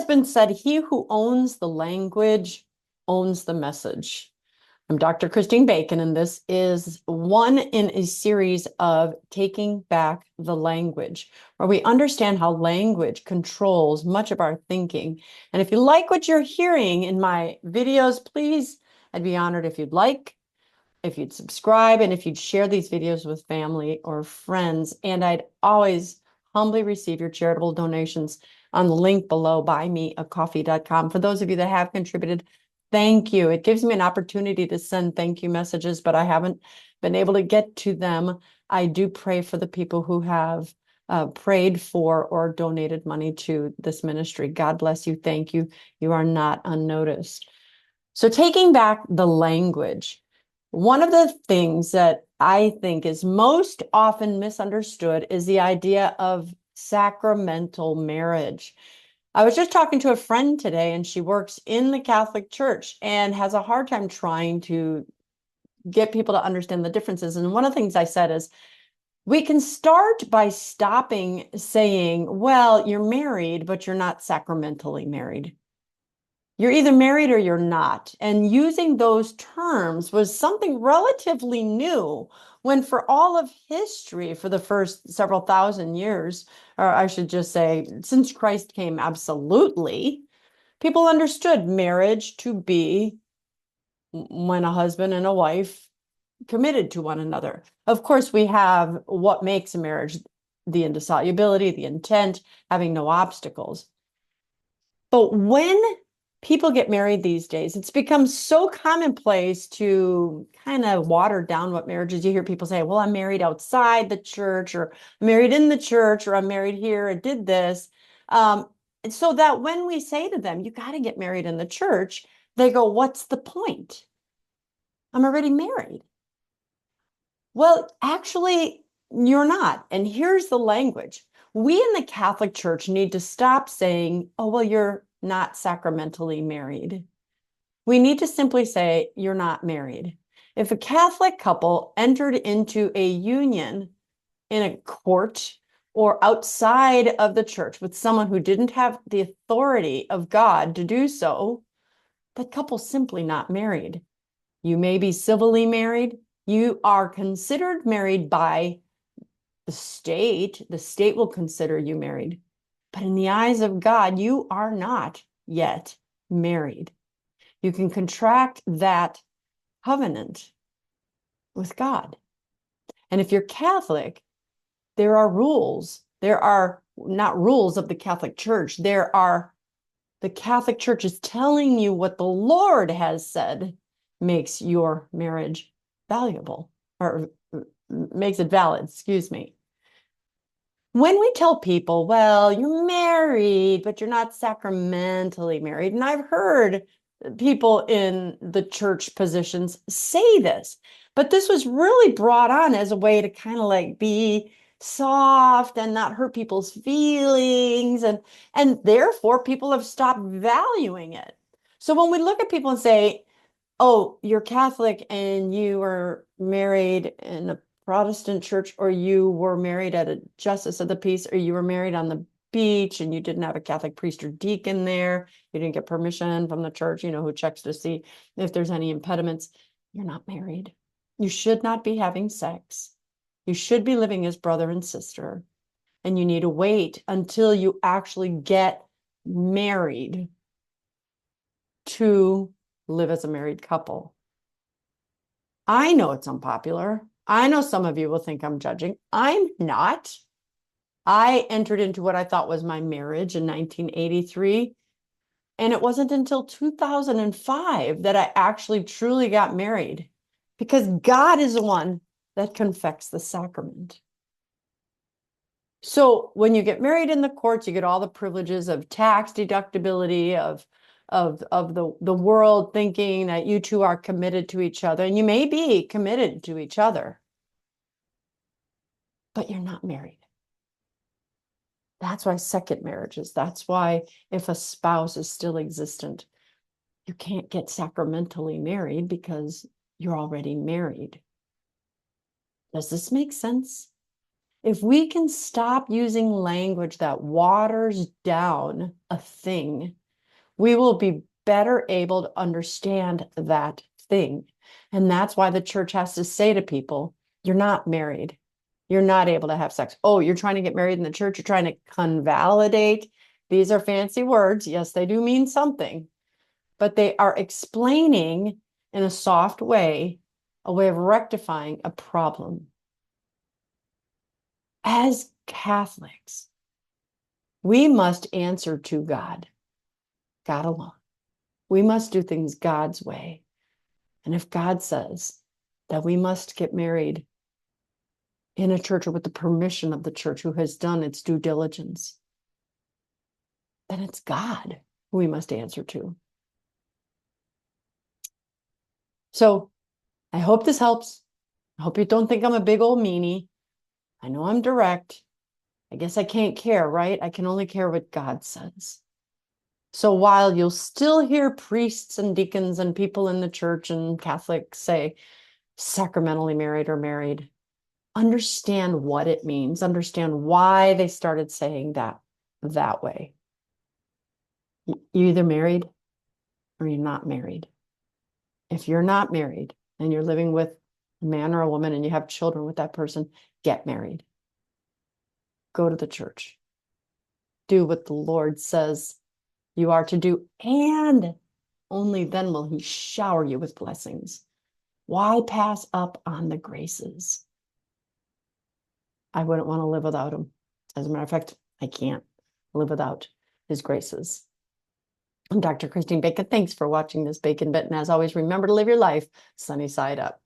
been said, he who owns the language owns the message. I'm Dr. Christine Bacon, and this is one in a series of Taking Back the Language, where we understand how language controls much of our thinking. And if you like what you're hearing in my videos, please, I'd be honored if you'd like, if you'd subscribe, and if you'd share these videos with family or friends. And I'd always humbly receive your charitable donations on the link below, buymeacoffee.com. For those of you that have contributed, thank you. It gives me an opportunity to send thank you messages, but I haven't been able to get to them. I do pray for the people who have prayed for or donated money to this ministry. God bless you. Thank you. You are not unnoticed. So taking back the language, one of the things that I think is most often misunderstood is the idea of sacramental marriage. I was just talking to a friend today, and she works in the Catholic Church and has a hard time trying to get people to understand the differences. And one of the things I said is, we can start by stopping saying, well, you're married, but you're not sacramentally married. You're either married or you're not. And using those terms was something relatively new when for all of history, for the first several thousand years, or I should just say, since Christ came, absolutely, people understood marriage to be when a husband and a wife committed to one another. Of course, we have what makes a marriage: the indissolubility, the intent, having no obstacles. But when people get married these days, it's become so commonplace to kind of water down what marriage is. You hear people say, well, I'm married outside the church, or I'm married in the church, or I'm married here, I did this. And so that when we say to them, you got to get married in the church, they go, what's the point? I'm already married. Well, actually, you're not. And here's the language. We in the Catholic Church need to stop saying, oh, well, you're not sacramentally married. We need to simply say, you're not married. If a Catholic couple entered into a union in a court or outside of the church with someone who didn't have the authority of God to do so, that couple's simply not married. You may be civilly married. You are considered married by the state. The state will consider you married. But in the eyes of God, you are not yet married. You can contract that covenant with God. And if you're Catholic, there are rules. There are not rules of the Catholic Church. The Catholic Church is telling you what the Lord has said makes your marriage valuable, or makes it valid, excuse me. When we tell people, well, you're married, but you're not sacramentally married, and I've heard people in the church positions say this, but this was really brought on as a way to kind of like be soft and not hurt people's feelings, and therefore people have stopped valuing it. So when we look at people and say, oh, you're Catholic and you were married in a Protestant church, or you were married at a justice of the peace, or you were married on the beach and you didn't have a Catholic priest or deacon there, you didn't get permission from the church, who checks to see if there's any impediments, you're not married. You should not be having sex. You should be living as brother and sister. And you need to wait until you actually get married to live as a married couple. I know it's unpopular. I know some of you will think I'm judging. I'm not. I entered into what I thought was my marriage in 1983. And it wasn't until 2005 that I actually truly got married, because God is the one that confects the sacrament. So when you get married in the courts, you get all the privileges of tax deductibility, of the world thinking that you two are committed to each other, and you may be committed to each other, but you're not married. That's why second marriages, that's why if a spouse is still existent, you can't get sacramentally married because you're already married. Does this make sense? If we can stop using language that waters down a thing, we will be better able to understand that thing. And that's why the church has to say to people, you're not married. You're not able to have sex. Oh, you're trying to get married in the church. You're trying to convalidate. These are fancy words. Yes, they do mean something, but they are explaining in a soft way, a way of rectifying a problem. As Catholics, we must answer to God, God alone. We must do things God's way. And if God says that we must get married in a church or with the permission of the church who has done its due diligence, then it's God who we must answer to. So I hope this helps. I hope you don't think I'm a big old meanie. I know I'm direct. I guess I can't care, right? I can only care what God says. So while you'll still hear priests and deacons and people in the church and Catholics say sacramentally married or married, understand what it means, understand why they started saying that way. You're either married or you're not married. If you're not married and you're living with a man or a woman and you have children with that person, get married. Go to the church. Do what the Lord says you are to do, and only then will he shower you with blessings. Why pass up on the graces? I wouldn't want to live without him. As a matter of fact, I can't live without his graces. I'm Dr. Christine Bacon. Thanks for watching this Bacon Bit. And as always, remember to live your life sunny side up.